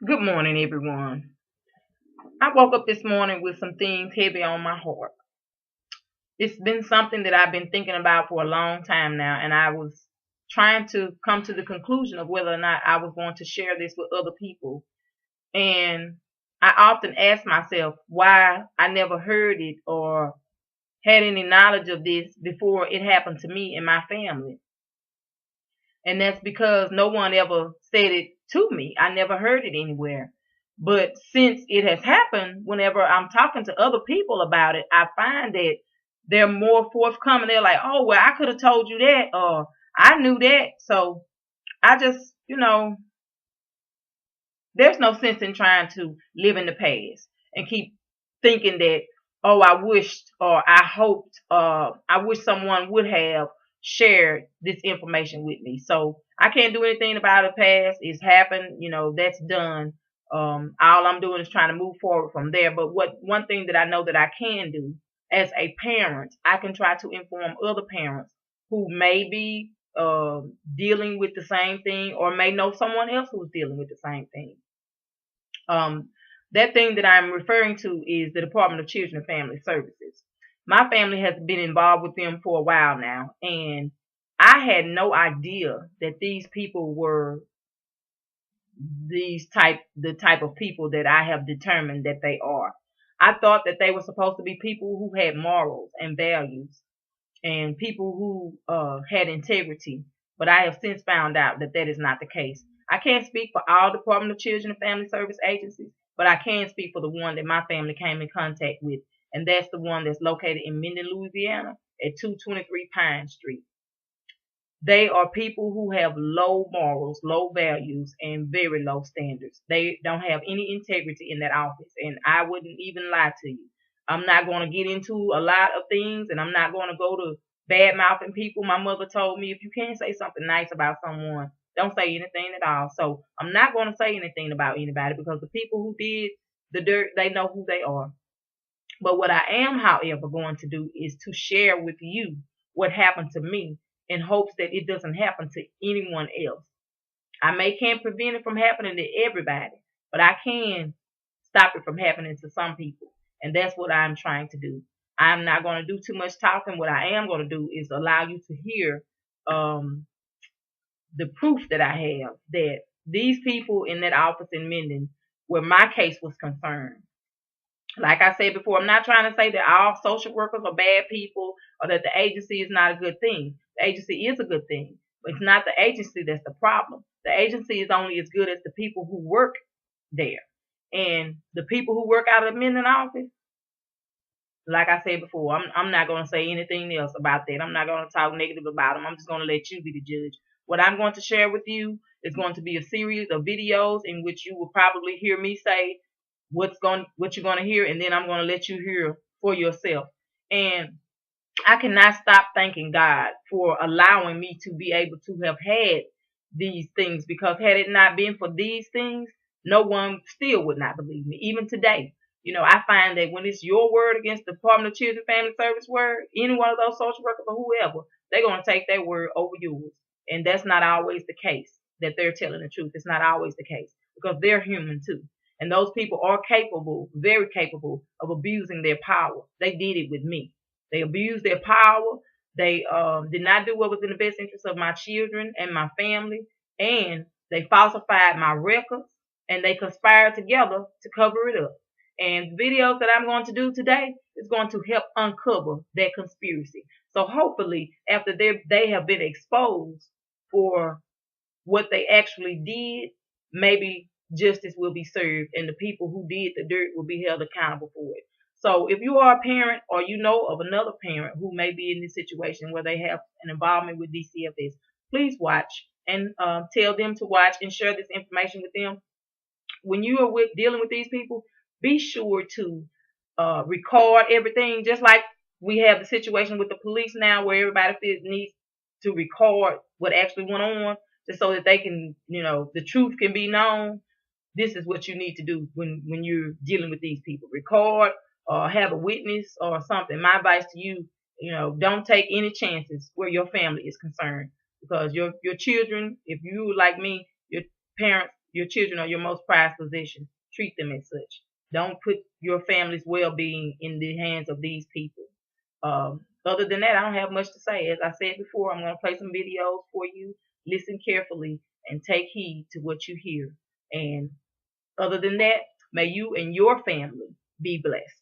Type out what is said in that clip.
Good morning, everyone. I woke up this morning with some things heavy on my heart. It's been something that I've been thinking about for a long time now, and I was trying to come to the conclusion of whether or not I was going to share this with other people. And I often ask myself why I never heard it or had any knowledge of this before it happened to me and my family. And that's because no one ever said it to me. I never heard it anywhere. But since it has happened, whenever I'm talking to other people about it, I find that they're more forthcoming. They're like, oh, well, I could have told you that, or I knew that. So I just, there's no sense in trying to live in the past and keep thinking that, oh, I wished or I hoped, I wish someone would have shared this information with me. So I can't do anything about the past. It's happened, that's done. All I'm doing is trying to move forward from there. But one thing that I know that I can do as a parent, I can try to inform other parents who may be dealing with the same thing or may know someone else who's dealing with the same thing. Um, that thing that I'm referring to is the Department of Children and Family Services. My family has been involved with them for a while now, and I had no idea that these people were the type of people that I have determined that they are. I thought that they were supposed to be people who had morals and values and people who had integrity, but I have since found out that that is not the case. I can't speak for all Department of Children and Family Service agencies, but I can speak for the one that my family came in contact with, and that's the one that's located in Minden, Louisiana at 223 Pine Street. They are people who have low morals, low values, and very low standards. They don't have any integrity in that office, and I wouldn't even lie to you. I'm not going to get into a lot of things, and I'm not going to go to bad mouthing people. My mother told me if you can't say something nice about someone, don't say anything at all. So I'm not going to say anything about anybody because the people who did the dirt, they know who they are. But what I am, however, going to do is to share with you what happened to me in hopes that it doesn't happen to anyone else. I may can't prevent it from happening to everybody, but I can stop it from happening to some people. And that's what I'm trying to do. I'm not going to do too much talking. What I am going to do is allow you to hear um, the proof that I have that these people in that office in Minden, where my case was concerned, like I said before, I'm not trying to say that all social workers are bad people or that the agency is not a good thing. The agency is a good thing, but it's not the agency that's the problem. The agency is only as good as the people who work there. And the people who work out of the Minden office, like I said before, I'm not going to say anything else about that. I'm not going to talk negative about them. I'm just going to let you be the judge. What I'm going to share with you is going to be a series of videos in which you will probably hear me say what you're going to hear, and then I'm going to let you hear for yourself. And I cannot stop thanking God for allowing me to be able to have had these things, because had it not been for these things, no one still would not believe me, even today. I find that when it's your word against the Department of Children and Family Service word, any one of those social workers or whoever, they're going to take their word over yours. And that's not always the case, that they're telling the truth. It's not always the case because they're human too. And those people are capable, very capable of abusing their power. They did it with me. They abused their power. They did not do what was in the best interest of my children and my family. And they falsified my records, and they conspired together to cover it up. And the videos that I'm going to do today is going to help uncover that conspiracy. So hopefully, after they have been exposed for what they actually did, maybe justice will be served and the people who did the dirt will be held accountable for it. So if you are a parent or you know of another parent who may be in this situation where they have an involvement with DCFS, please watch and tell them to watch and share this information with them. When you are dealing with these people, be sure to record everything, just like we have the situation with the police now where everybody needs to record what actually went on just so that they can, the truth can be known. This is what you need to do when you're dealing with these people. Record or have a witness or something. My advice to you, don't take any chances where your family is concerned, because your children, if you like me, your parents Your children are your most prized possession. Treat them as such. Don't put your family's well-being in the hands of these people. Other than that, I don't have much to say. As I said before, I'm going to play some videos for you. Listen carefully and take heed to what you hear. And other than that, may you and your family be blessed.